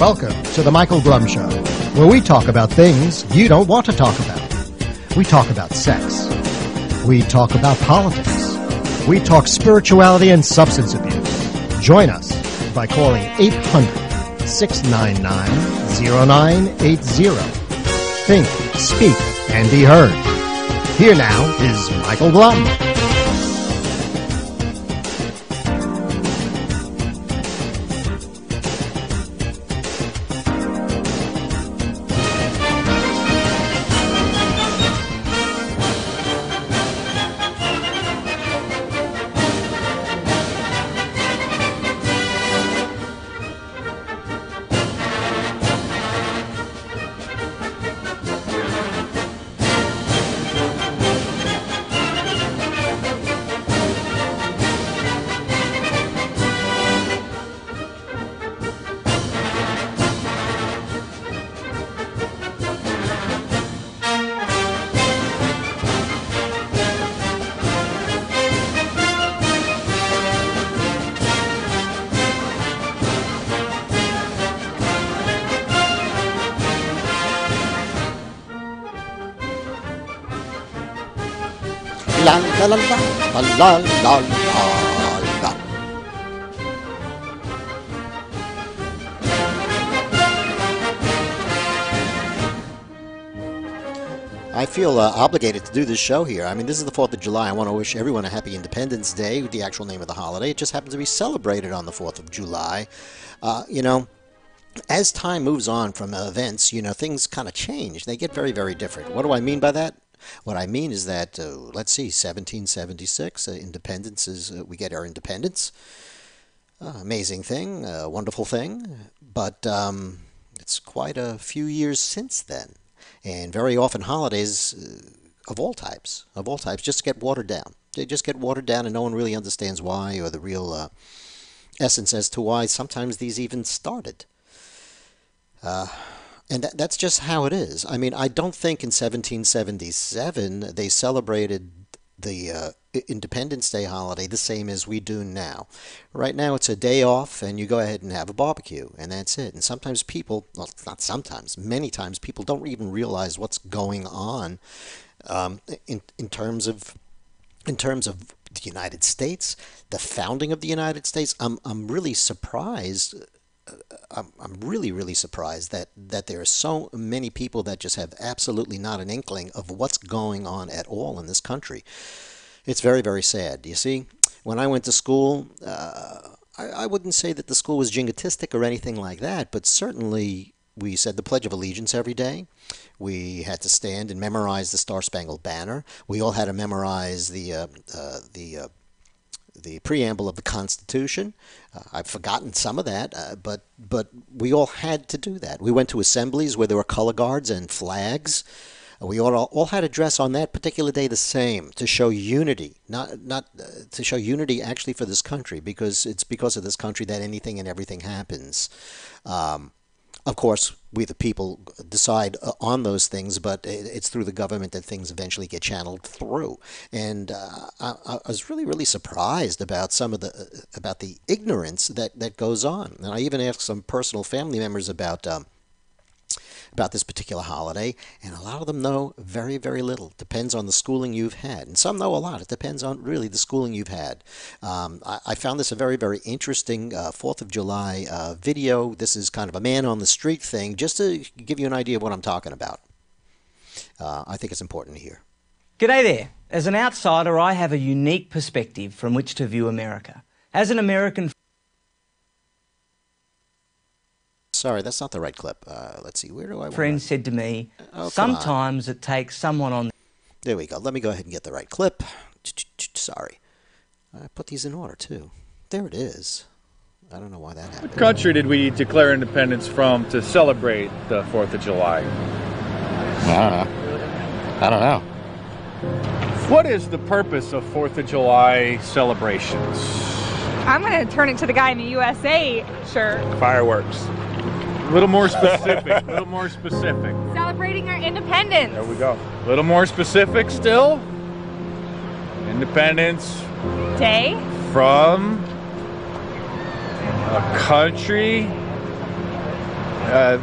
Welcome to the Michael Blum Show, where we talk about things you don't want to talk about. We talk about sex. We talk about politics. We talk spirituality and substance abuse. Join us by calling 800-699-0980. Think, speak, and be heard. Here now is Michael Blum. La la la la la la la la. I feel obligated to do this show here. I mean, this is the 4th of July. I want to wish everyone a happy Independence Day, the actual name of the holiday. It just happens to be celebrated on the 4th of July. As time moves on from events, things kind of change. They get very, very different. What do I mean by that? What I mean is that, let's see, 1776, independence is, we get our independence. Amazing thing, wonderful thing, but it's quite a few years since then. And very often holidays of all types just get watered down. They just get watered down and no one really understands why or the real essence as to why sometimes these even started. And that's just how it is. I mean, I don't think in 1777 they celebrated the Independence Day holiday the same as we do now. Right now it's a day off and you go ahead and have a barbecue and that's it. And sometimes people, well, not sometimes, many times people don't even realize what's going on in terms of the United States, the founding of the United States. I'm really surprised. I'm really, really surprised that there are so many people that just have absolutely not an inkling of what's going on at all in this country. It's very, very sad. You see, when I went to school, I wouldn't say that the school was jingoistic or anything like that, but certainly we said the Pledge of Allegiance every day. We had to stand and memorize the Star-Spangled Banner. We all had to memorize the preamble of the Constitution. I've forgotten some of that, but we all had to do that. We went to assemblies where there were color guards and flags. We all had to dress on that particular day the same to show unity, not to show unity actually for this country, because it's because of this country that anything and everything happens. Of course, we the people decide on those things, but it's through the government that things eventually get channeled through. And I was really, really surprised about about the ignorance that goes on. And I even asked some personal family members about this particular holiday, and a lot of them know very, very little. Depends on the schooling you've had. And some know a lot. It depends on really the schooling you've had. I found this a very, very interesting 4th of July video. This is kind of a man on the street thing, just to give you an idea of what I'm talking about. I think it's important to hear. G'day there. As an outsider, I have a unique perspective from which to view America. As an American... Sorry, that's not the right clip. Let's see, where do I want friend said to me, sometimes it takes someone on... There we go. Let me go ahead and get the right clip. Sorry. I put these in order, too. There it is. I don't know why that happened. What country did we declare independence from to celebrate the 4th of July? I don't know. What is the purpose of 4th of July celebrations? I'm going to turn it to the guy in the USA shirt. Fireworks. A little more specific. A little more specific. Celebrating our independence. There we go. A little more specific still. Independence Day from a country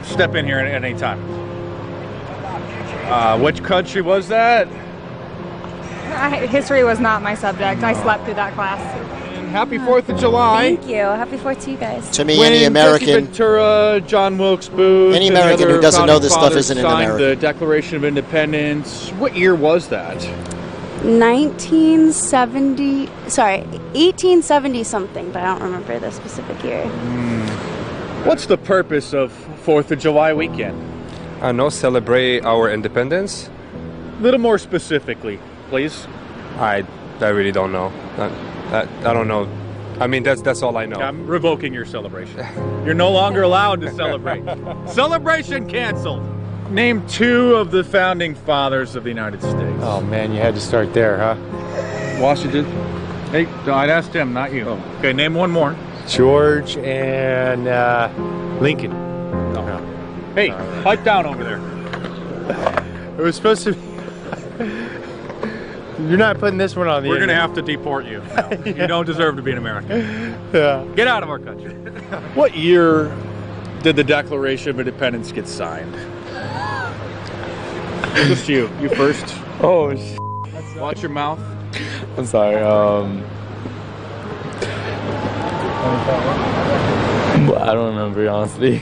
Step in here at any time. Which country was that? History was not my subject. I slept through that class. And happy 4th of July. Thank you. Happy 4th to you guys. To me, When any Jesse American, Ventura, John Wilkes Booth, Any and the American other who doesn't know founding this stuff fathers isn't an signed American. the Declaration of Independence. What year was that? 1870 something, but I don't remember the specific year. What's the purpose of 4th of July weekend? No, celebrate our independence. A little more specifically, please. I really don't know. I don't know. I mean, that's all I know. I'm revoking your celebration. You're no longer allowed to celebrate. Celebration canceled. Name 2 of the founding fathers of the United States. Oh man, you had to start there, huh? Washington. Hey, I'd asked him, not you. Okay, name one more. George and Lincoln. Hey, pipe down over there. It was supposed to be. You're not putting this one on the We're going to internet. have to deport you. No, you don't deserve to be an American. Yeah. Get out of our country. What year did the Declaration of Independence get signed? Just you. You first. Oh, Watch your mouth. I'm sorry. I don't remember, honestly.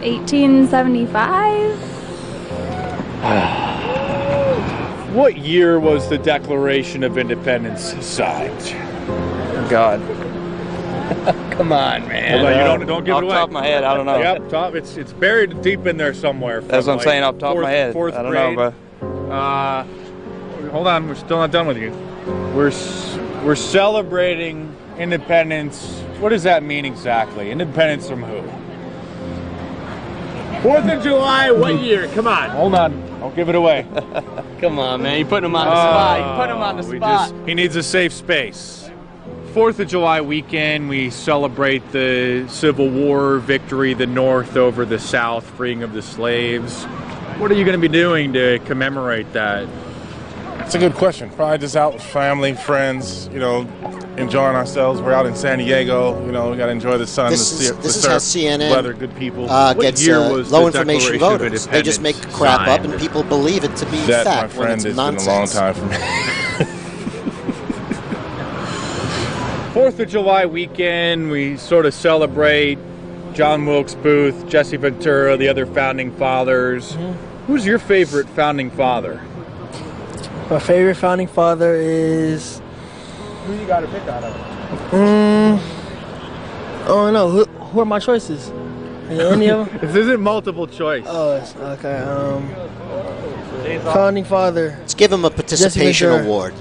1875. What year was the Declaration of Independence signed? God. Come on, man. Hold on, you don't give it away. Off the top of my head, I don't know. Yep, top. It's buried deep in there somewhere. That's what I'm saying, off the top of my head. Fourth I don't grade. know, Hold on, we're still not done with you. We're celebrating independence. What does that mean exactly? Independence from who? 4th of July, what year? Come on. Hold on, don't give it away. Come on, man. You putting him on the spot. You put him on the spot. He needs a safe space. 4th of July weekend, we celebrate the Civil War victory, the North over the South, freeing of the slaves. What are you going to be doing to commemorate that? It's a good question. Probably just out with family, friends, enjoying ourselves. We're out in San Diego, we got to enjoy the sun, This is the how surf, CNN weather, good people. gets year was low the information Declaration of voters. They just make Independence crap up, signed? and people believe it to be That, my fact when friend, it's has nonsense. been a long time for me. 4th of July weekend, we sort of celebrate John Wilkes Booth, Jesse Ventura, the other founding fathers. Who's your favorite founding father? My favorite founding father is. Who you got to pick out of? Oh no, who are my choices? Any of them? This isn't multiple choice. Oh, okay. Founding father. Let's give him a participation Ventura. award.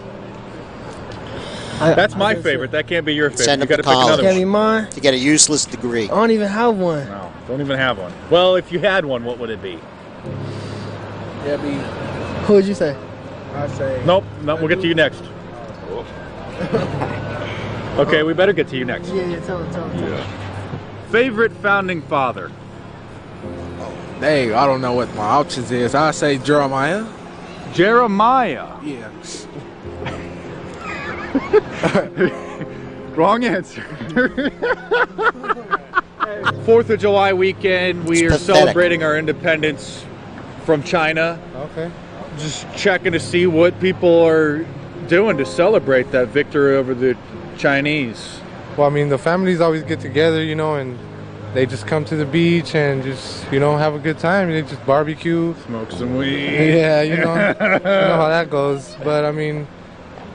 That's my favorite. That can't be your favorite. Send You him got to to pick college. another Can't be one. mine. To get a useless degree. I don't even have one. No, don't even have one. Well, if you had one, what would it be? Yeah, who would you say? I say. Nope. No, we'll get to you next. Okay, we better get to you next. Yeah, tell him. Favorite founding father? Hey, I don't know what my options is. I say Jeremiah. Jeremiah. Yeah. Wrong answer. 4th of July weekend, we It's are pathetic. celebrating our independence from China. Okay. Just checking to see what people are doing to celebrate that victory over the Chinese. Well, I mean, the families always get together, and they just come to the beach and just, have a good time. They just barbecue. Smoke some weed. Yeah, you know how that goes. But I mean,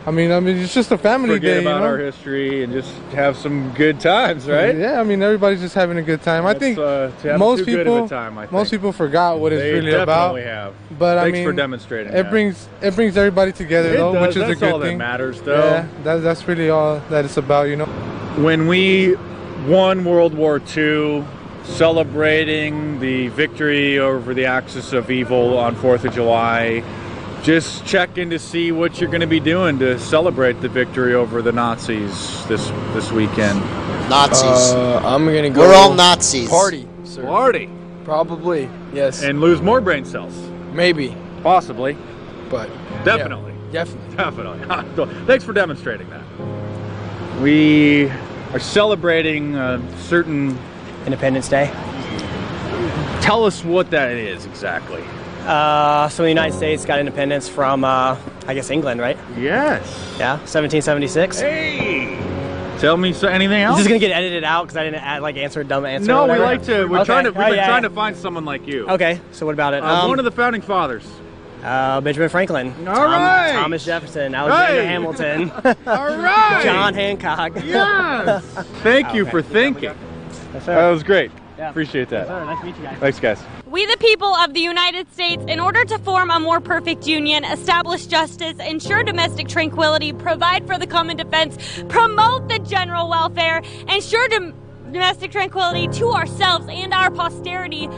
it's just a family Forget day, about our history and just have some good times, right? Yeah, I mean, everybody's just having a good time. I think to have most too people, good of a time, I think. most people forgot what it's They really about. definitely have. But Thanks I mean, for demonstrating it that. brings everybody together, It though, does. which is That's a good all that thing. matters, though. Yeah, that's really all that it's about, When we won World War II, celebrating the victory over the axis of evil on 4th of July, just checking to see what you're going to be doing to celebrate the victory over the Nazis this weekend. Nazis. I'm gonna go. We're all Nazis. Party, sir. Party. Probably, yes. And lose more brain cells. Maybe, Possibly. but Definitely. definitely. Definitely. Thanks for demonstrating that. We are celebrating a certain Independence Day. Tell us what that is exactly. So the United States got independence from, I guess, England, right? Yes. Yeah, 1776. Hey! Tell me anything else? Is this gonna get edited out because I didn't answer a dumb answer? No, or we whatever? like to. We're Okay. trying to. We've Oh, been yeah. trying to find someone like you. Okay, so what about it? One of the founding fathers. Benjamin Franklin. All right. Thomas Jefferson. Alexander Hey. Hamilton. All right. John Hancock. Yes. Thank you for thinking. Yes, sir. That was great. Yeah. Appreciate that. Yes, sir. Nice to meet you guys. Thanks, guys. We, the people of the United States, in order to form a more perfect union, establish justice, ensure domestic tranquility, provide for the common defense, promote the general welfare, ensure domestic tranquility to ourselves and our posterity,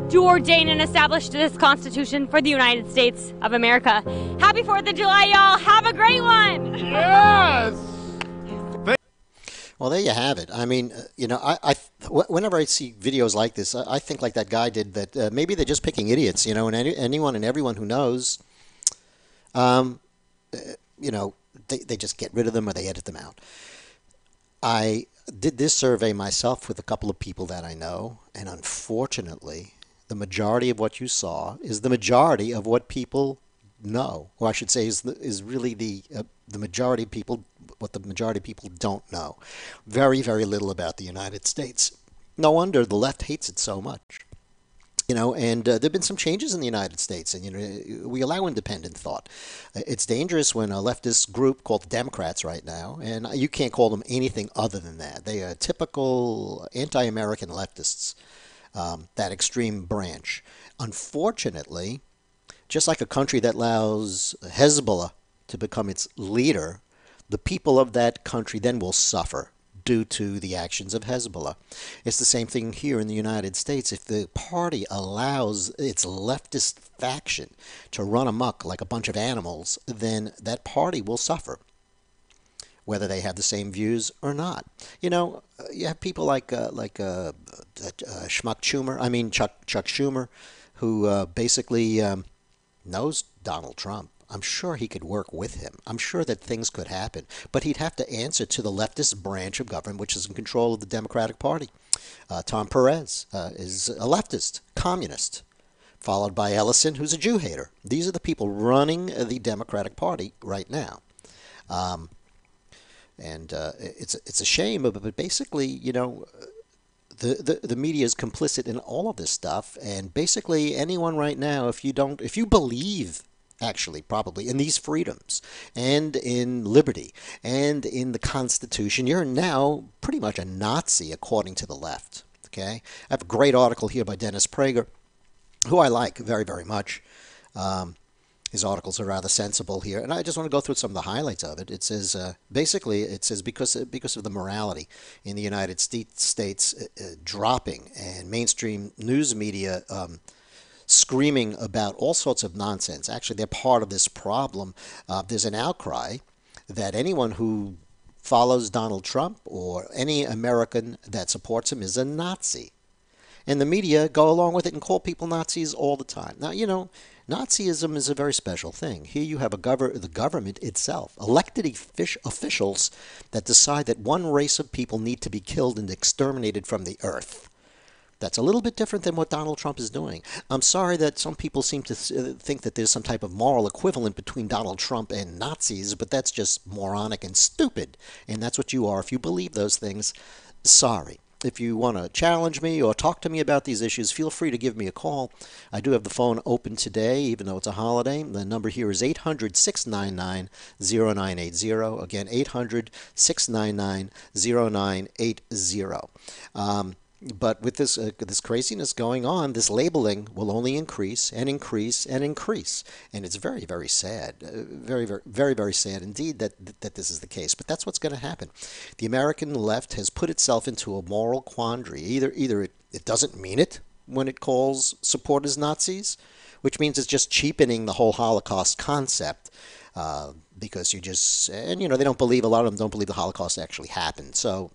do ordain and establish this Constitution for the United States of America. Happy 4th of July, y'all. Have a great one. Yes. Well, there you have it. I mean, whenever I see videos like this, I think like that guy did, that maybe they're just picking idiots, and anyone and everyone who knows, they just get rid of them or they edit them out. I did this survey myself with a couple of people that I know, and unfortunately, the majority of what you saw is the majority of what people know, or I should say is really the majority of people, what the majority of people don't know. Very, very little about the United States. No wonder the left hates it so much. And there have been some changes in the United States, and we allow independent thought. It's dangerous when a leftist group called the Democrats right now, and you can't call them anything other than that. They are typical anti-American leftists, that extreme branch. Unfortunately, just like a country that allows Hezbollah to become its leader, the people of that country then will suffer due to the actions of Hezbollah. It's the same thing here in the United States. If the party allows its leftist faction to run amok like a bunch of animals, then that party will suffer, whether they have the same views or not. You have people like Chuck Schumer, who basically knows Donald Trump. I'm sure he could work with him. I'm sure that things could happen. But he'd have to answer to the leftist branch of government, which is in control of the Democratic Party. Tom Perez is a leftist, communist, followed by Ellison, who's a Jew hater. These are the people running the Democratic Party right now. It's a shame, but basically, the media is complicit in all of this stuff, and basically anyone right now, if you believe, actually, probably, in these freedoms, and in liberty, and in the Constitution, you're now pretty much a Nazi, according to the left, okay? I have a great article here by Dennis Prager, who I like very, very much. His articles are rather sensible here, and I just want to go through some of the highlights of it. It says, because of the morality in the United States dropping, and mainstream news media screaming about all sorts of nonsense. Actually, they're part of this problem. There's an outcry that anyone who follows Donald Trump or any American that supports him is a Nazi. And the media go along with it and call people Nazis all the time. Now, Nazism is a very special thing. Here you have the government itself, elected officials that decide that one race of people need to be killed and exterminated from the earth. That's a little bit different than what Donald Trump is doing. I'm sorry that some people seem to think that there's some type of moral equivalent between Donald Trump and Nazis, but that's just moronic and stupid. And that's what you are if you believe those things. Sorry. If you want to challenge me or talk to me about these issues, feel free to give me a call. I do have the phone open today, even though it's a holiday. The number here is 800-699-0980. Again, 800-699-0980. But with this craziness going on, this labeling will only increase and increase and increase. And it's very, very sad. Very, very, very, very sad indeed that this is the case. But that's what's going to happen. The American left has put itself into a moral quandary. Either it doesn't mean it when it calls supporters Nazis, which means it's just cheapening the whole Holocaust concept. Because they don't believe, a lot of them don't believe the Holocaust actually happened. So,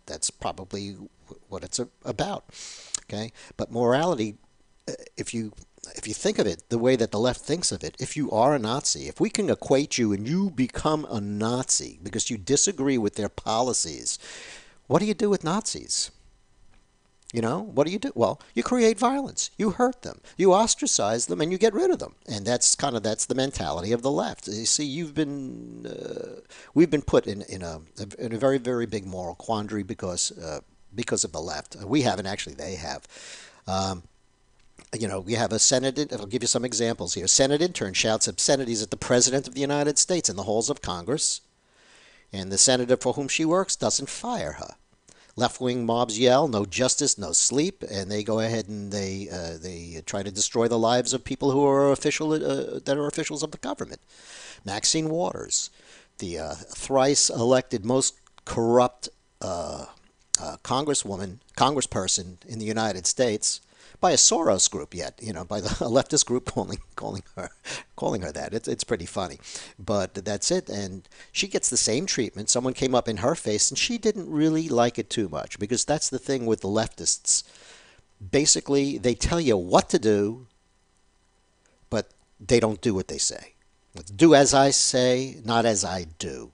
that's probably what it's about. Okay, but morality, if you if you think of it the way that the left thinks of it, if you are a Nazi, if we can equate you and you become a Nazi because you disagree with their policies, what do you do with Nazis? You know, what do you do? Well, you create violence. You hurt them. You ostracize them, and you get rid of them. And that's the mentality of the left. You see, we've been put in a very, very big moral quandary because of the left. We haven't actually; they have. We have a Senate. I'll give you some examples here. Senate intern shouts obscenities at the President of the United States in the halls of Congress, and the senator for whom she works doesn't fire her. Left-wing mobs yell, "No justice, no sleep," and they go ahead and they try to destroy the lives of people who are that are officials of the government. Maxine Waters, the thrice elected most corrupt congressperson in the United States, by a Soros group yet, by the leftist group calling her that. It's pretty funny, but that's it. And she gets the same treatment. Someone came up in her face, and she didn't really like it too much, because that's the thing with the leftists. Basically, they tell you what to do, but they don't do what they say. Do as I say, not as I do.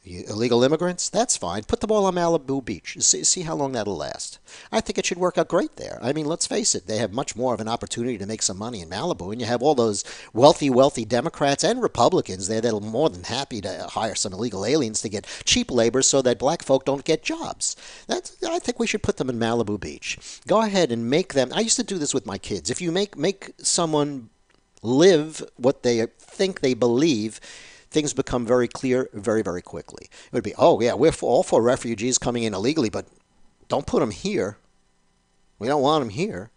Illegal immigrants? That's fine. Put them all on Malibu Beach. See how long that'll last. I think it should work out great there. I mean, let's face it. They have much more of an opportunity to make some money in Malibu, and you have all those wealthy Democrats and Republicans there that'll more than happy to hire some illegal aliens to get cheap labor so that black folk don't get jobs. I think we should put them in Malibu Beach. Go ahead and make them. I used to do this with my kids. If you make someone live what they think they believe, things become very clear very, very quickly. It would be, oh, yeah, we're all for refugees coming in illegally, but don't put them here. We don't want them here.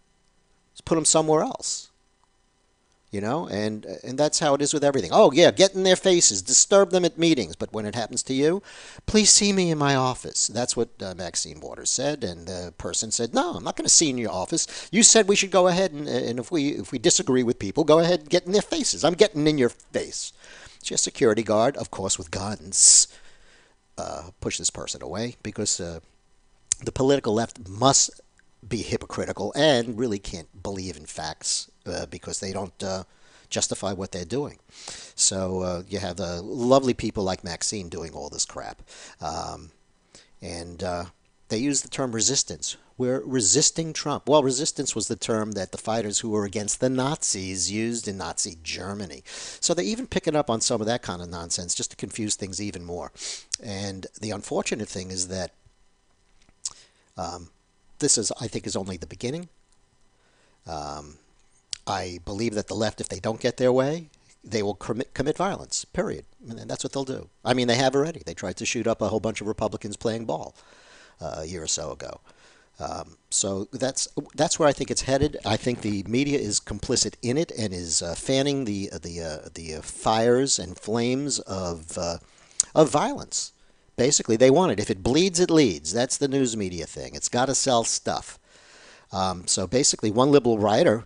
Let's put them somewhere else. And that's how it is with everything. Oh, yeah, get in their faces, disturb them at meetings. But when it happens to you, please see me in my office. That's what Maxine Waters said. And the person said, no, I'm not going to see you in your office. You said we should go ahead and if we disagree with people, go ahead and get in their faces. I'm getting in your face. She has a security guard, of course, with guns, push this person away because the political left must be hypocritical and really can't believe in facts because they don't justify what they're doing. So you have lovely people like Maxine doing all this crap. And they use the term resistance. We're resisting Trump. Well, resistance was the term that the fighters who were against the Nazis used in Nazi Germany. So they're even picking up on some of that kind of nonsense just to confuse things even more. And the unfortunate thing is that this I think, is only the beginning. I believe that the left, if they don't get their way, they will commit violence, period. And that's what they'll do. I mean, they have already. They tried to shoot up a whole bunch of Republicans playing ball a year or so ago. So that's where I think it's headed. I think the media is complicit in it and is fanning the fires and flames of violence. Basically, they want it. If it bleeds, it leads. That's the news media thing. It's got to sell stuff. So basically, one liberal writer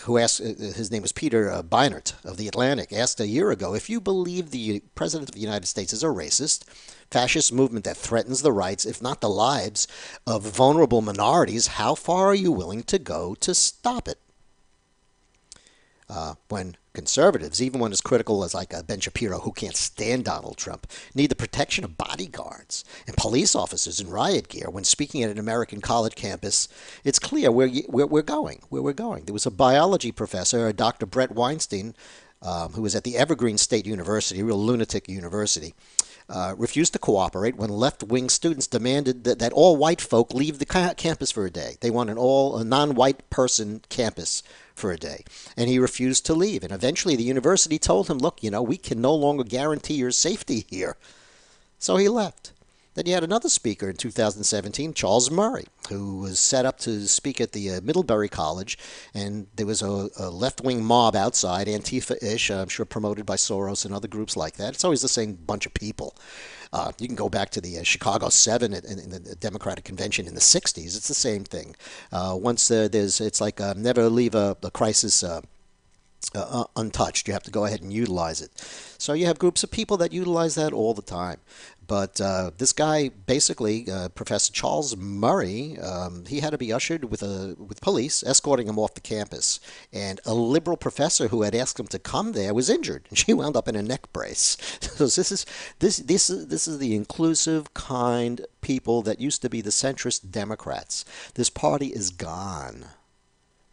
who asked, his name was Peter Beinart of The Atlantic, asked a year ago, if you believe the President of the United States is a racist, fascist movement that threatens the rights, if not the lives, of vulnerable minorities, how far are you willing to go to stop it? When conservatives, even one as critical as like Ben Shapiro, who can't stand Donald Trump, need the protection of bodyguards and police officers in riot gear when speaking at an American college campus, it's clear where we're going. There was a biology professor, Dr. Brett Weinstein, who was at the Evergreen State University, a real lunatic university, refused to cooperate when left-wing students demanded that all white folk leave the campus for a day. They want a non-white person campus for a day. And he refused to leave. And eventually the university told him, look, we can no longer guarantee your safety here. So he left. Then you had another speaker in 2017, Charles Murray, who was set up to speak at the Middlebury College, and there was a left-wing mob outside, Antifa-ish, I'm sure promoted by Soros and other groups like that. It's always the same bunch of people. You can go back to the Chicago 7 in the Democratic Convention in the 60s. It's the same thing. Once it's like never leave a crisis untouched. You have to go ahead and utilize it. So you have groups of people that utilize that all the time. But this guy, basically, Professor Charles Murray, he had to be ushered with police escorting him off the campus. And a liberal professor who had asked him to come there was injured, and she wound up in a neck brace. So this is the inclusive kind people that used to be the centrist Democrats. This party is gone.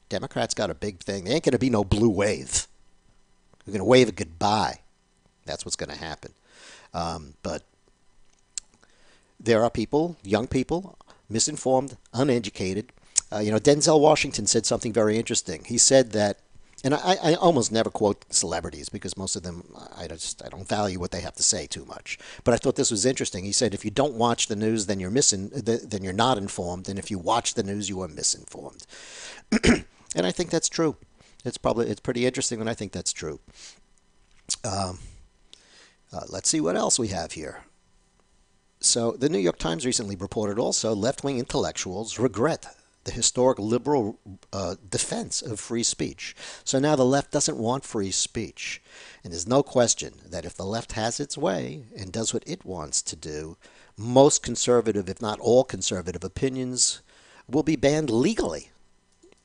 Democrats got a big thing. They ain't going to be no blue wave. They're going to wave it goodbye. That's what's going to happen. But there are people, young people, misinformed, uneducated. Denzel Washington said something very interesting. He said that, and I almost never quote celebrities because most of them, I don't value what they have to say too much. But I thought this was interesting. He said, if you don't watch the news, then then you're not informed, and if you watch the news, you are misinformed. And I think that's true. It's pretty interesting, and I think that's true. Let's see what else we have here. So the New York Times recently reported also left-wing intellectuals regret the historic liberal defense of free speech. So now the left doesn't want free speech. And there's no question that if the left has its way and does what it wants to do, most conservative, if not all conservative opinions will be banned legally.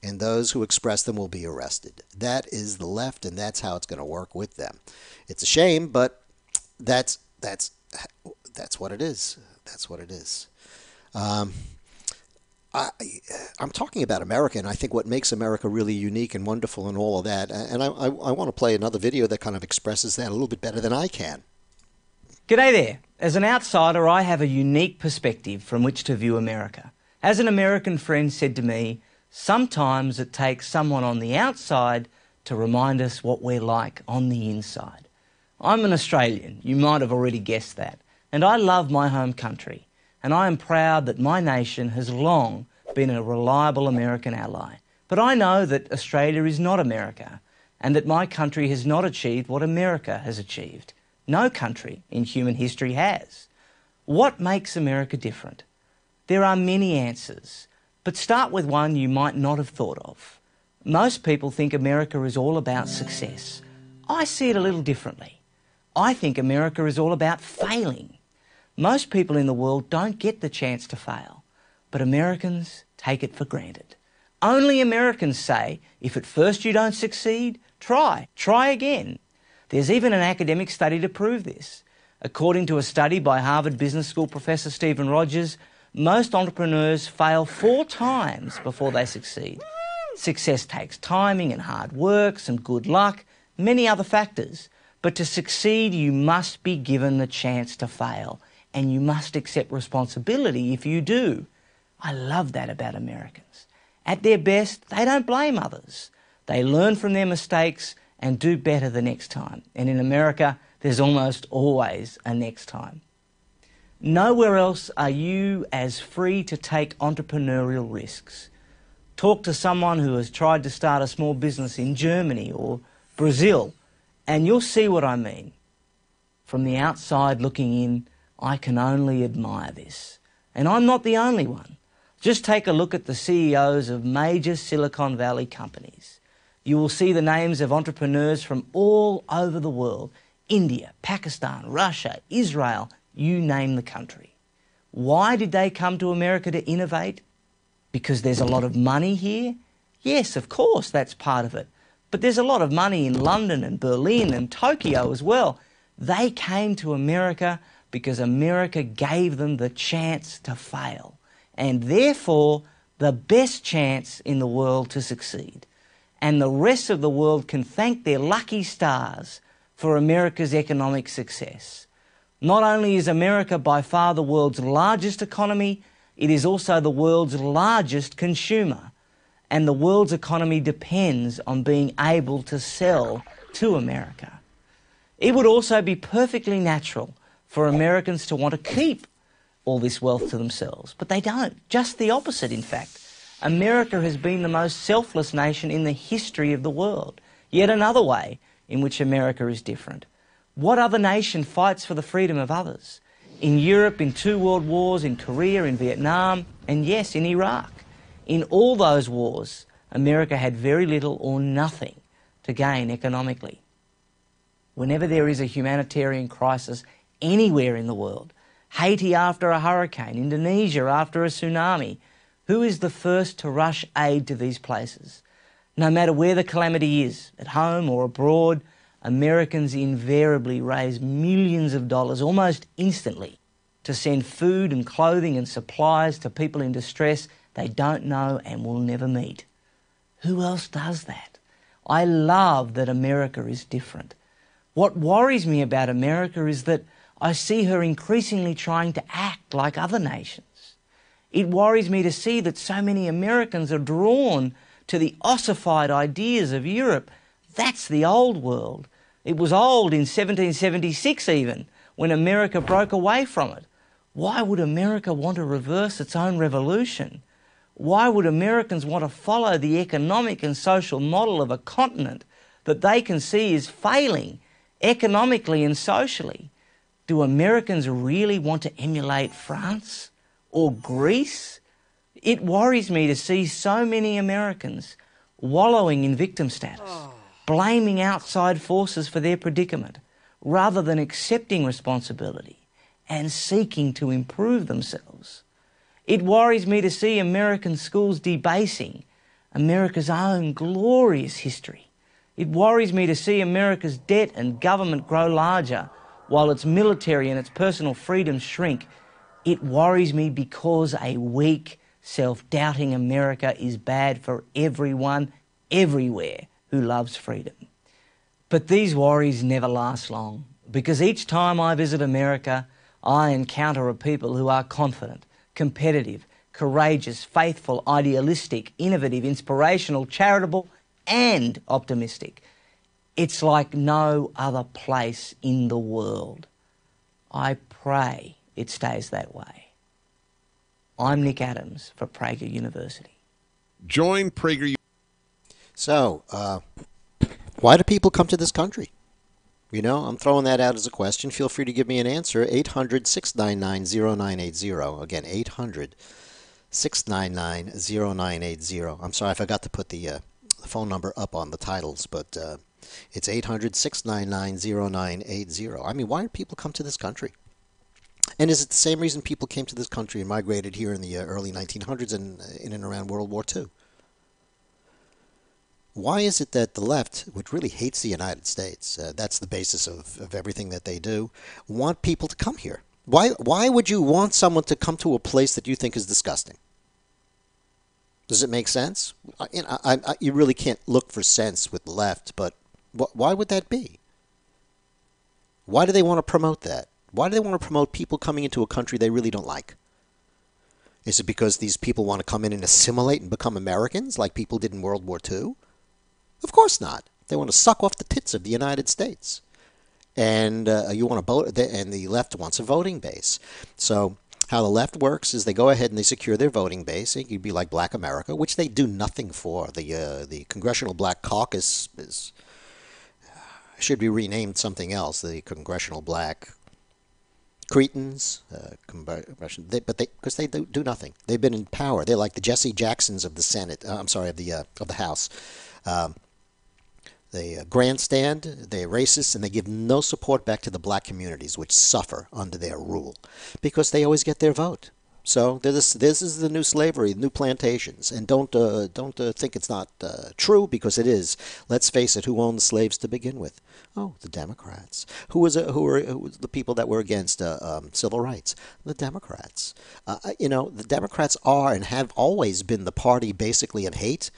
And those who express them will be arrested. That is the left, and that's how it's going to work with them. It's a shame, but that's what it is. That's what it is. I'm talking about America, and I think what makes America really unique and wonderful and all of that. And I want to play another video that kind of expresses that a little bit better than I can. G'day there. As an outsider, I have a unique perspective from which to view America. As an American friend said to me, sometimes it takes someone on the outside to remind us what we're like on the inside. I'm an Australian, you might have already guessed that, and I love my home country, and I am proud that my nation has long been a reliable American ally. But I know that Australia is not America, and that my country has not achieved what America has achieved. No country in human history has. What makes America different? There are many answers. But start with one you might not have thought of. Most people think America is all about success. I see it a little differently. I think America is all about failing. Most people in the world don't get the chance to fail, but Americans take it for granted. Only Americans say, if at first you don't succeed, try again. There's even an academic study to prove this. According to a study by Harvard Business School professor Stephen Rogers, most entrepreneurs fail 4 times before they succeed. Success takes timing and hard work, some good luck, many other factors. But to succeed, you must be given the chance to fail, and you must accept responsibility if you do. I love that about Americans. At their best, they don't blame others. They learn from their mistakes and do better the next time. And in America, there's almost always a next time. Nowhere else are you as free to take entrepreneurial risks. Talk to someone who has tried to start a small business in Germany or Brazil, and you'll see what I mean. From the outside looking in, I can only admire this. And I'm not the only one. Just take a look at the CEOs of major Silicon Valley companies. You will see the names of entrepreneurs from all over the world. India, Pakistan, Russia, Israel, you name the country. Why did they come to America to innovate? Because there's a lot of money here? Yes, of course, that's part of it. But there's a lot of money in London and Berlin and Tokyo as well. They came to America because America gave them the chance to fail, and therefore the best chance in the world to succeed. And the rest of the world can thank their lucky stars for America's economic success. Not only is America by far the world's largest economy, it is also the world's largest consumer. And the world's economy depends on being able to sell to America. It would also be perfectly natural for Americans to want to keep all this wealth to themselves, but they don't. Just the opposite, in fact. America has been the most selfless nation in the history of the world. Yet another way in which America is different. What other nation fights for the freedom of others? In Europe, in 2 world wars, in Korea, in Vietnam, and yes, in Iraq. In all those wars, America had very little or nothing to to gain economically. Whenever there is a humanitarian crisis anywhere in the world, Haiti after a hurricane, Indonesia after a tsunami, who is the first to rush aid to these places? No matter where the calamity is, at home or abroad, Americans invariably raise millions of dollars almost instantly to send food and clothing and supplies to people in distress they don't know and will never meet. Who else does that? I love that America is different. What worries me about America is that I see her increasingly trying to act like other nations. It worries me to see that so many Americans are drawn to the ossified ideas of Europe. That's the old world. It was old in 1776 even, when America broke away from it. Why would America want to reverse its own revolution? Why would Americans want to follow the economic and social model of a continent that they can see is failing economically and socially? Do Americans really want to emulate France or Greece? It worries me to see so many Americans wallowing in victim status, blaming outside forces for their predicament, rather than accepting responsibility and seeking to improve themselves. It worries me to see American schools debasing America's own glorious history. It worries me to see America's debt and government grow larger while its military and its personal freedoms shrink. It worries me because a weak, self-doubting America is bad for everyone, everywhere, who loves freedom. But these worries never last long, because each time I visit America, I encounter a people who are confident, competitive, courageous, faithful, idealistic, innovative, inspirational, charitable, and optimistic. It's like no other place in the world. I pray it stays that way. I'm Nick Adams for Prager University. Join Prager. So, why do people come to this country? You know, I'm throwing that out as a question. Feel free to give me an answer. 800-699-0980. Again, 800-699-0980. I'm sorry, I forgot to put the phone number up on the titles, but it's 800-699-0980. I mean, why do people come to this country? And is it the same reason people came to this country and migrated here in the early 1900s and in and around World War II? Why is it that the left, which really hates the United States, that's the basis of everything that they do, want people to come here? Why would you want someone to come to a place that you think is disgusting? Does it make sense? You really can't look for sense with the left, but why would that be? Why do they want to promote that? Why do they want to promote people coming into a country they really don't like? Is it because these people want to come in and assimilate and become Americans like people did in World War II? Of course not. They want to suck off the tits of the United States. And you want to vote, and the left wants a voting base. So how the left works is they go ahead and they secure their voting base. It could be like Black America, which they do nothing for. The Congressional Black Caucus should be renamed something else. The Congressional Black Cretans, because they do nothing. They've been in power. They're like the Jesse Jacksons of the Senate. Of the House. They grandstand, they're racist, and they give no support back to the black communities, which suffer under their rule, because they always get their vote. So this is the new slavery, new plantations, and don't think it's not true, because it is. Let's face it, who owned the slaves to begin with? Oh, the Democrats. Who was the people that were against civil rights? The Democrats. The Democrats are and have always been the party basically of hate.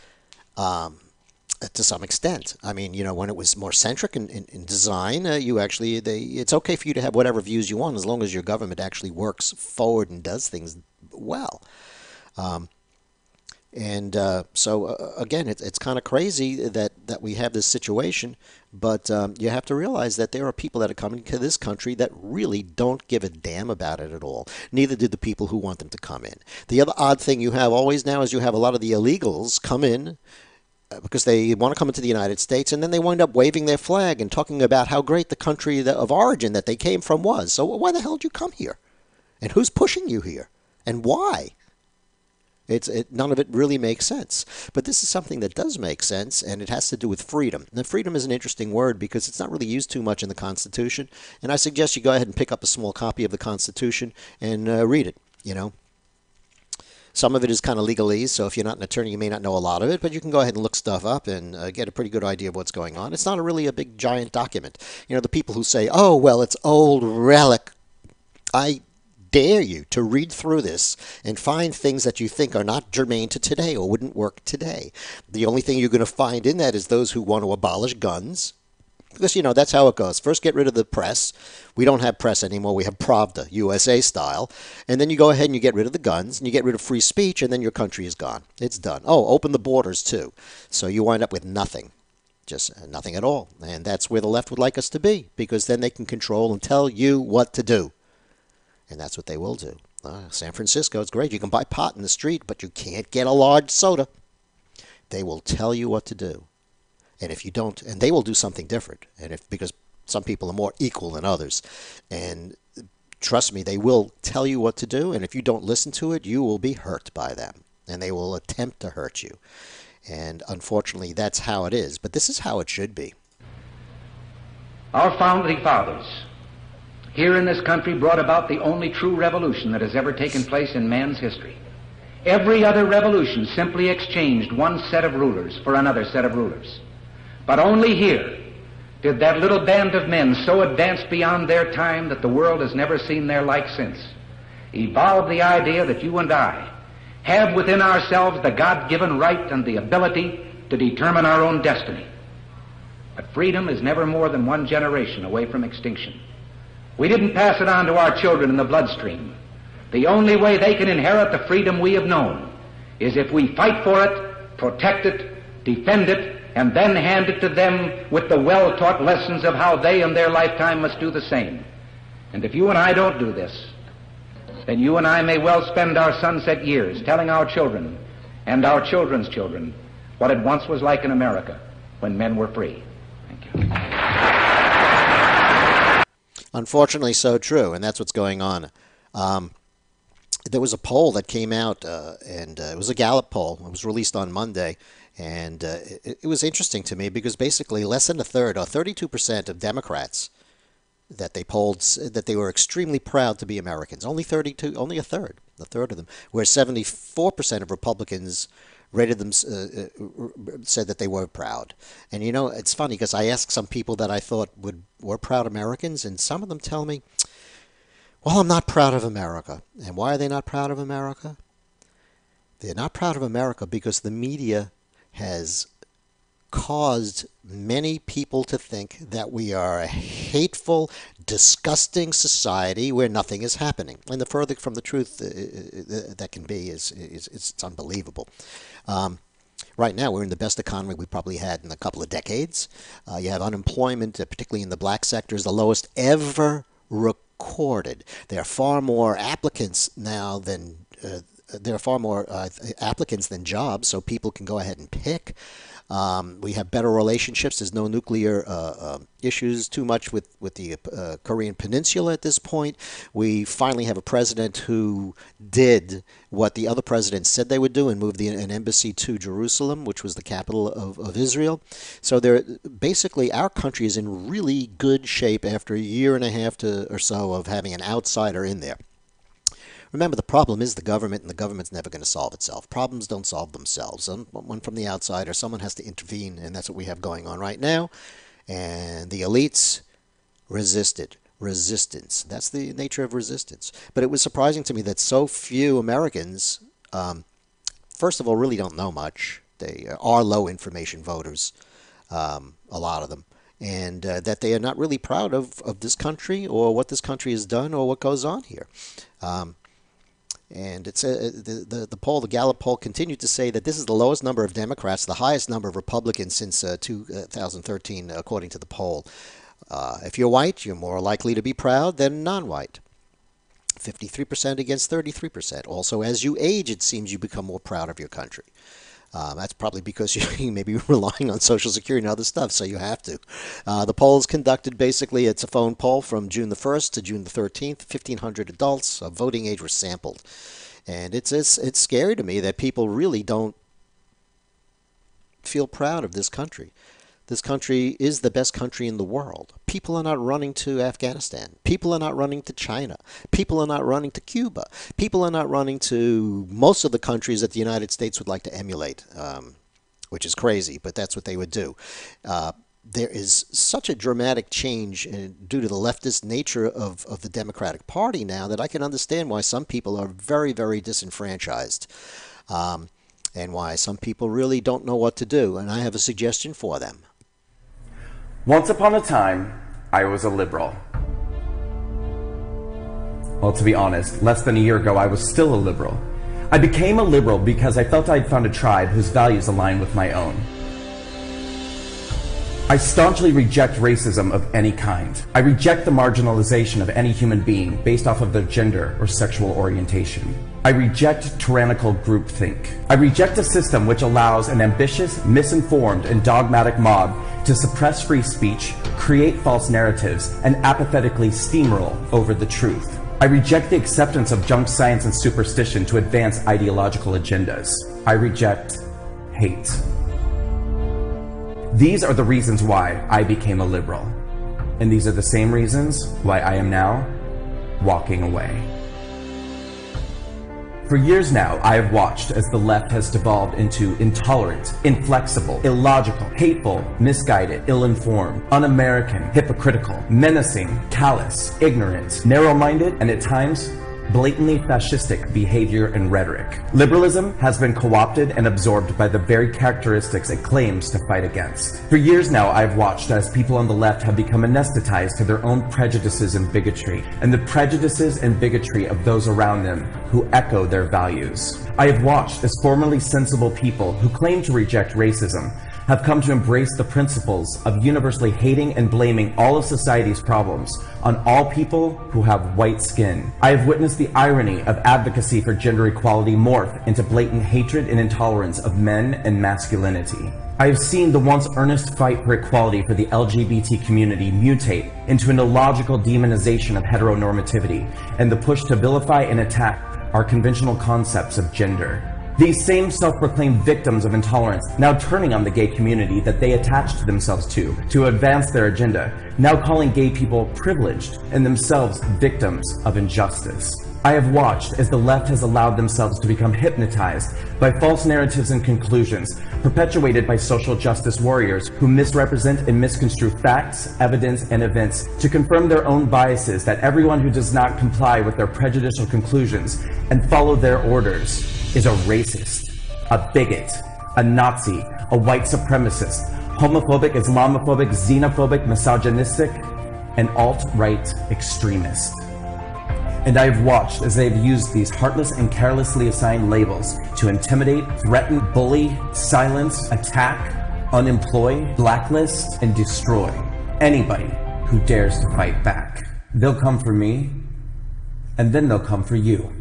To some extent. I mean, when it was more centric in design, it's okay for you to have whatever views you want as long as your government actually works forward and does things well. So again, it's kind of crazy that we have this situation, but you have to realize that there are people that are coming to this country that really don't give a damn about it at all. Neither do the people who want them to come in. The other odd thing you have always now is you have a lot of the illegals come in because they want to come into the United States, and then they wind up waving their flag and talking about how great the country of origin that they came from was. So why the hell did you come here? And who's pushing you here? And why? None of it really makes sense. But this is something that does make sense, and it has to do with freedom. Now, freedom is an interesting word because it's not really used too much in the Constitution, and I suggest you go ahead and pick up a small copy of the Constitution and read it, Some of it is kind of legalese, so if you're not an attorney, you may not know a lot of it, but you can go ahead and look stuff up and get a pretty good idea of what's going on. It's not really a big, giant document. The people who say, oh, well, it's old relic. I dare you to read through this and find things that you think are not germane to today or wouldn't work today. The only thing you're going to find in that is those who want to abolish guns. Because, that's how it goes. First, get rid of the press. We don't have press anymore. We have Pravda, USA style. And then you go ahead and you get rid of the guns, and you get rid of free speech, and then your country is gone. It's done. Oh, open the borders, too. So you wind up with nothing. Just nothing at all. And that's where the left would like us to be, because then they can control and tell you what to do. And that's what they will do. San Francisco, it's great. You can buy pot in the street, but you can't get a large soda. They will tell you what to do. And if you don't, and they will do something different. Because some people are more equal than others. And trust me, they will tell you what to do. And if you don't listen to it, you will be hurt by them. And they will attempt to hurt you. And unfortunately, that's how it is. But this is how it should be. Our founding fathers here in this country brought about the only true revolution that has ever taken place in man's history. Every other revolution simply exchanged one set of rulers for another set of rulers. But only here did that little band of men so advanced beyond their time that the world has never seen their like since, evolve the idea that you and I have within ourselves the God-given right and the ability to determine our own destiny. But freedom is never more than one generation away from extinction. We didn't pass it on to our children in the bloodstream. The only way they can inherit the freedom we have known is if we fight for it, protect it, defend it, and then hand it to them with the well-taught lessons of how they in their lifetime must do the same. And if you and I don't do this, then you and I may well spend our sunset years telling our children and our children's children what it once was like in America when men were free. Thank you. Unfortunately, so true, and that's what's going on. There was a poll that came out, and it was a Gallup poll. It was released on Monday, and it was interesting to me because basically less than a third, or 32% of Democrats that they polled, that they were extremely proud to be Americans. Only a third of them, where 74% of Republicans rated them, said that they were proud. And it's funny because I asked some people that I thought were proud Americans, and some of them tell me, well, I'm not proud of America. And why are they not proud of America? They're not proud of America because the media has caused many people to think that we are a hateful, disgusting society where nothing is happening. And the further from the truth that can be is it's unbelievable. Right now, we're in the best economy we probably had in a couple of decades. You have unemployment, particularly in the black sector, is the lowest ever recorded. There are far more applicants now than applicants than jobs, so people can go ahead and pick. We have better relationships. There's no nuclear issues too much with the Korean Peninsula at this point. We finally have a president who did what the other presidents said they would do and moved an embassy to Jerusalem, which was the capital of Israel. So basically our country is in really good shape after a year and a half or so of having an outsider in there. Remember, the problem is the government, and the government's never going to solve itself. Problems don't solve themselves. Someone from the outside or someone has to intervene, and that's what we have going on right now. And the elites resisted. Resistance. That's the nature of resistance. But it was surprising to me that so few Americans, first of all, really don't know much. They are low-information voters, a lot of them. And that they are not really proud of this country or what this country has done or what goes on here. And it's the poll, the Gallup poll, continued to say that this is the lowest number of Democrats, the highest number of Republicans since 2013, according to the poll. If you're white, you're more likely to be proud than non-white. 53% against 33%. Also, as you age, it seems you become more proud of your country. That's probably because you may be relying on Social Security and other stuff, so you have to. The poll is conducted, basically, it's a phone poll from June the 1st to June the 13th. 1,500 adults of voting age were sampled. And it's scary to me that people really don't feel proud of this country. This country is the best country in the world. People are not running to Afghanistan. People are not running to China. People are not running to Cuba. People are not running to most of the countries that the United States would like to emulate, which is crazy, but that's what they would do. There is such a dramatic change due to the leftist nature of the Democratic Party now that I can understand why some people are very, very disenfranchised. And why some people really don't know what to do. And I have a suggestion for them. Once upon a time, I was a liberal. Well, to be honest, less than a year ago, I was still a liberal. I became a liberal because I felt I'd found a tribe whose values align with my own. I staunchly reject racism of any kind. I reject the marginalization of any human being based off of their gender or sexual orientation. I reject tyrannical groupthink. I reject a system which allows an ambitious, misinformed, and dogmatic mob to suppress free speech, create false narratives, and apathetically steamroll over the truth. I reject the acceptance of junk science and superstition to advance ideological agendas. I reject hate. These are the reasons why I became a liberal. And these are the same reasons why I am now walking away. For years now, I have watched as the left has devolved into intolerant, inflexible, illogical, hateful, misguided, ill-informed, un-American, hypocritical, menacing, callous, ignorant, narrow-minded, and at times, blatantly fascistic behavior and rhetoric. Liberalism has been co-opted and absorbed by the very characteristics it claims to fight against. For years now, I've watched as people on the left have become anesthetized to their own prejudices and bigotry, and the prejudices and bigotry of those around them who echo their values. I have watched as formerly sensible people who claim to reject racism have come to embrace the principles of universally hating and blaming all of society's problems on all people who have white skin. I have witnessed the irony of advocacy for gender equality morph into blatant hatred and intolerance of men and masculinity. I have seen the once earnest fight for equality for the LGBT community mutate into an illogical demonization of heteronormativity and the push to vilify and attack our conventional concepts of gender. These same self-proclaimed victims of intolerance now turning on the gay community that they attached themselves to advance their agenda, now calling gay people privileged and themselves victims of injustice. I have watched as the left has allowed themselves to become hypnotized by false narratives and conclusions perpetuated by social justice warriors who misrepresent and misconstrue facts, evidence, and events to confirm their own biases that everyone who does not comply with their prejudicial conclusions and follow their orders is a racist, a bigot, a Nazi, a white supremacist, homophobic, Islamophobic, xenophobic, misogynistic, and alt-right extremist. And I have watched as they have used these heartless and carelessly assigned labels to intimidate, threaten, bully, silence, attack, unemploy, blacklist, and destroy anybody who dares to fight back. They'll come for me, and then they'll come for you.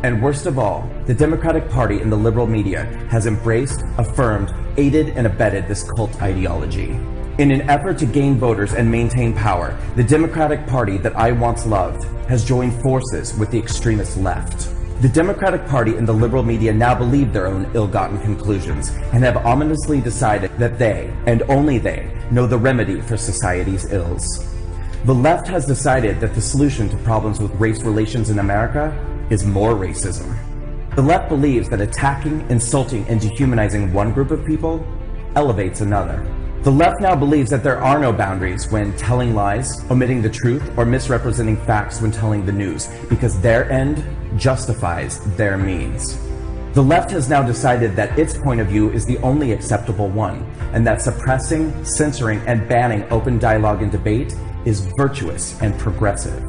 And worst of all, the Democratic Party and the liberal media has embraced, affirmed, aided, and abetted this cult ideology. In an effort to gain voters and maintain power, the Democratic Party that I once loved has joined forces with the extremist left. The Democratic Party and the liberal media now believe their own ill-gotten conclusions and have ominously decided that they, and only they, know the remedy for society's ills. The left has decided that the solution to problems with race relations in America is more racism. The left believes that attacking, insulting, and dehumanizing one group of people elevates another. The left now believes that there are no boundaries when telling lies, omitting the truth, or misrepresenting facts when telling the news, because their end justifies their means. The left has now decided that its point of view is the only acceptable one, and that suppressing, censoring, and banning open dialogue and debate is virtuous and progressive.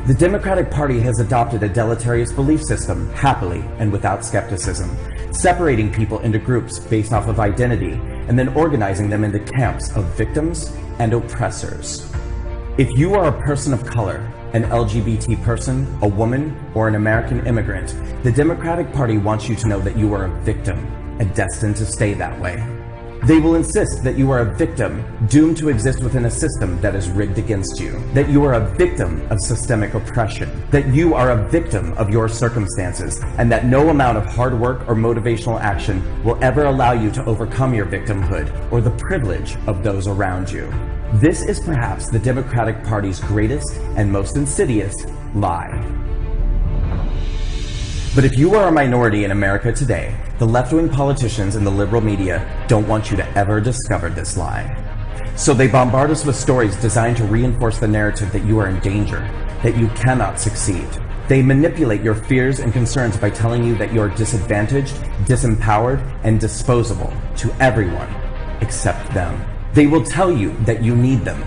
The Democratic Party has adopted a deleterious belief system, happily and without skepticism, separating people into groups based off of identity and then organizing them into camps of victims and oppressors. If you are a person of color, an LGBT person, a woman, or an American immigrant, the Democratic Party wants you to know that you are a victim and destined to stay that way. They will insist that you are a victim doomed to exist within a system that is rigged against you, that you are a victim of systemic oppression, that you are a victim of your circumstances, and that no amount of hard work or motivational action will ever allow you to overcome your victimhood or the privilege of those around you. This is perhaps the Democratic Party's greatest and most insidious lie. But if you are a minority in America today, the left-wing politicians and the liberal media don't want you to ever discover this lie. So they bombard us with stories designed to reinforce the narrative that you are in danger, that you cannot succeed. They manipulate your fears and concerns by telling you that you are disadvantaged, disempowered, and disposable to everyone except them. They will tell you that you need them.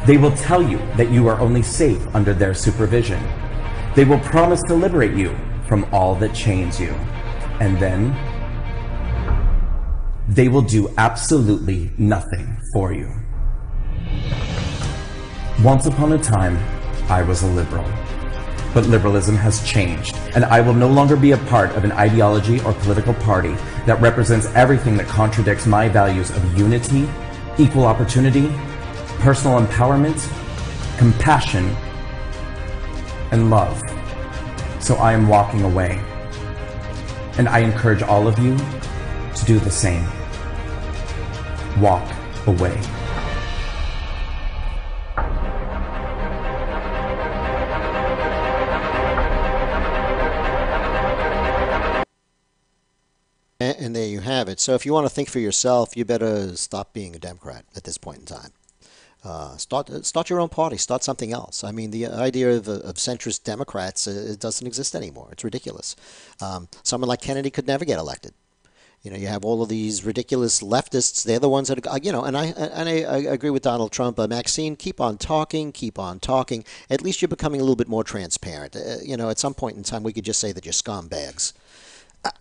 They will tell you that you are only safe under their supervision. They will promise to liberate you from all that chains you. And then they will do absolutely nothing for you. Once upon a time, I was a liberal. But liberalism has changed, and I will no longer be a part of an ideology or political party that represents everything that contradicts my values of unity, equal opportunity, personal empowerment, compassion, and love. So I am walking away. And I encourage all of you to do the same. Walk away. And there you have it. So if you want to think for yourself, you better stop being a Democrat at this point in time. Start your own party. Start something else. I mean, the idea of centrist Democrats it doesn't exist anymore. It's ridiculous. Someone like Kennedy could never get elected. You know, you have all of these ridiculous leftists. They're the ones that are, you know. And I agree with Donald Trump. Maxine, keep on talking. Keep on talking. At least you're becoming a little bit more transparent. You know, at some point in time, we could just say that you're scumbags.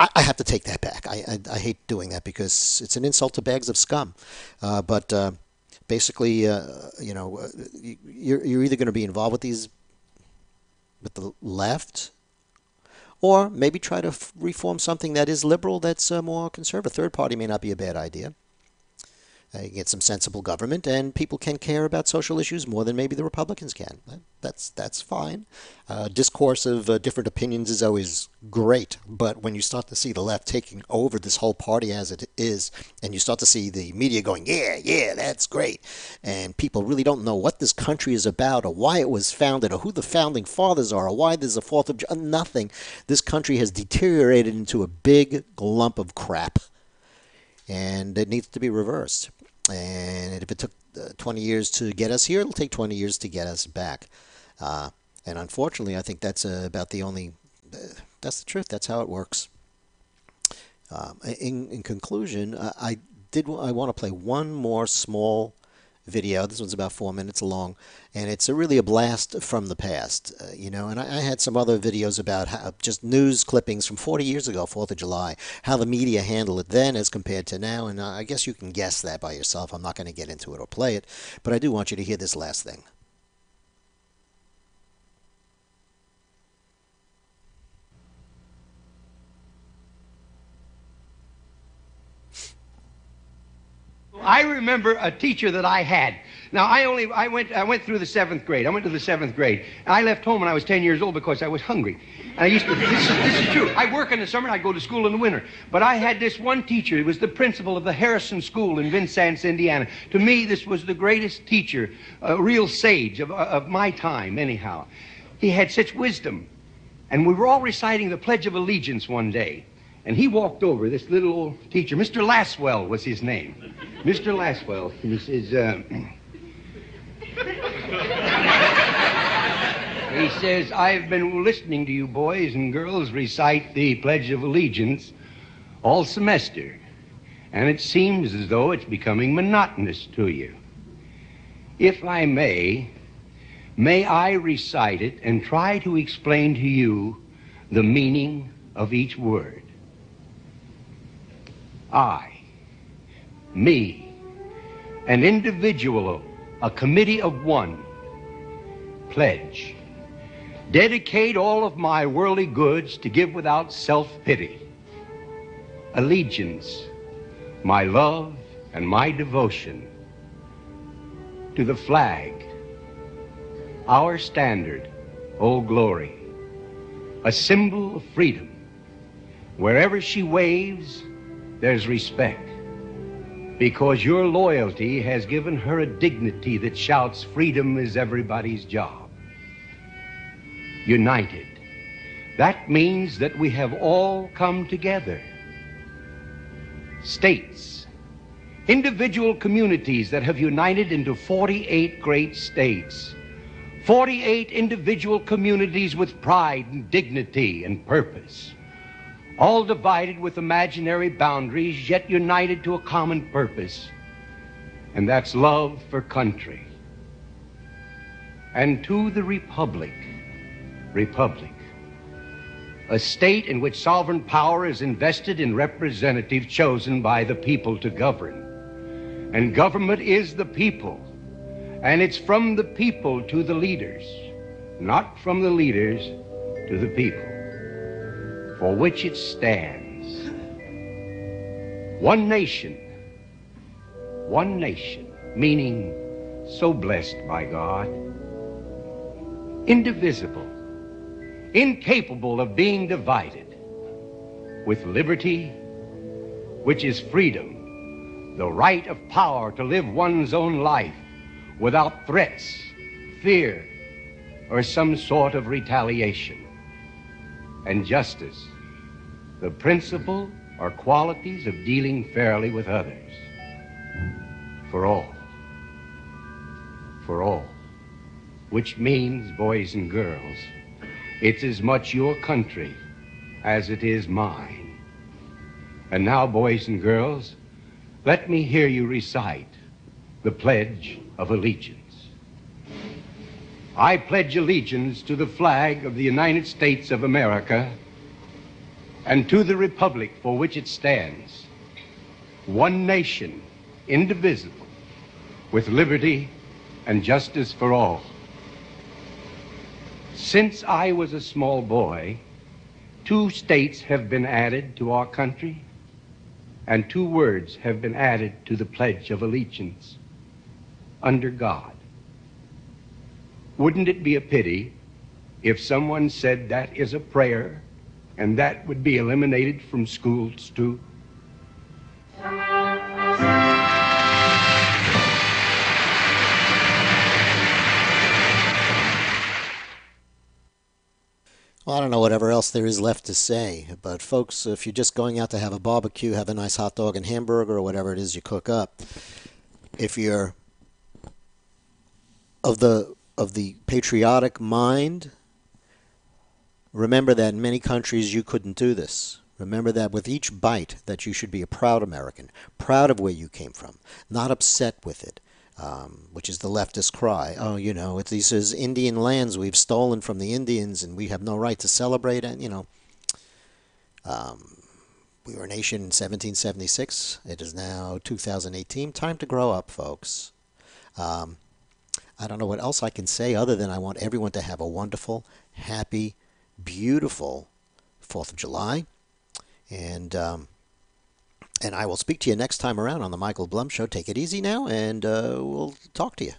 I have to take that back. I hate doing that because it's an insult to bags of scum. But basically, you know, you're either going to be involved with the left, or maybe try to reform something that is liberal, that's more conservative. Third party may not be a bad idea. You get some sensible government, and people can care about social issues more than maybe the Republicans can. That's fine. Discourse of different opinions is always great, but when you start to see the left taking over this whole party as it is, and you start to see the media going, yeah, that's great, and people really don't know what this country is about, or why it was founded, or who the founding fathers are, or why there's a 4th of July, nothing. This country has deteriorated into a big lump of crap, and it needs to be reversed. And if it took 20 years to get us here, it'll take 20 years to get us back. And unfortunately, I think that's about the only, that's the truth. That's how it works. In conclusion, I want to play one more small video. This one's about 4 minutes long, and it's really a blast from the past, you know. And I had some other videos about how, just news clippings from 40 years ago, 4th of July, how the media handled it then as compared to now, and I guess you can guess that by yourself. I'm not going to get into it or play it, but I do want you to hear this last thing. I remember a teacher that I had. Now, I went through the 7th grade. I went to the 7th grade. I left home when I was 10 years old because I was hungry. And I used to, this is true. I work in the summer and I go to school in the winter. But I had this one teacher. He was the principal of the Harrison School in Vincennes, Indiana. To me, this was the greatest teacher, a real sage of my time, anyhow. He had such wisdom. And we were all reciting the Pledge of Allegiance one day. And he walked over, this little old teacher, Mr. Laswell was his name. Mr. Laswell, and he says, I've been listening to you boys and girls recite the Pledge of Allegiance all semester, and it seems as though it's becoming monotonous to you. If I may I recite it and try to explain to you the meaning of each word? I, me, an individual, a committee of one, pledge, dedicate all of my worldly goods to give without self-pity, allegiance, my love and my devotion to the flag, our standard, Old Glory, a symbol of freedom. Wherever she waves, there's respect, because your loyalty has given her a dignity that shouts, freedom is everybody's job. United. That means that we have all come together. States, individual communities that have united into 48 great states. 48 individual communities with pride and dignity and purpose. All divided with imaginary boundaries, yet united to a common purpose. And that's love for country. And to the Republic, a state in which sovereign power is invested in representatives chosen by the people to govern. And government is the people. And it's from the people to the leaders, not from the leaders to the people, for which it stands. One nation, meaning so blessed by God, indivisible, incapable of being divided, with liberty, which is freedom, the right of power to live one's own life without threats, fear, or some sort of retaliation. And justice, the principle or qualities of dealing fairly with others. For all, which means, boys and girls, it's as much your country as it is mine. And now, boys and girls, let me hear you recite the Pledge of Allegiance. I pledge allegiance to the flag of the United States of America and to the republic for which it stands, one nation, indivisible, with liberty and justice for all. Since I was a small boy, 2 states have been added to our country, and 2 words have been added to the Pledge of Allegiance: under God. Wouldn't it be a pity if someone said that is a prayer and that would be eliminated from schools too? Well, I don't know whatever else there is left to say, but folks, if you're just going out to have a barbecue, have a nice hot dog and hamburger or whatever it is you cook up, if you're of the patriotic mind, remember that in many countries you couldn't do this. Remember that with each bite that you should be a proud American, proud of where you came from, not upset with it, which is the leftist cry. Oh, you know, this is Indian lands we've stolen from the Indians and we have no right to celebrate it. You know, we were a nation in 1776. It is now 2018. Time to grow up, folks. I don't know what else I can say other than I want everyone to have a wonderful, happy, beautiful 4th of July. And I will speak to you next time around on the Michael Blum Show. Take it easy now, and we'll talk to you.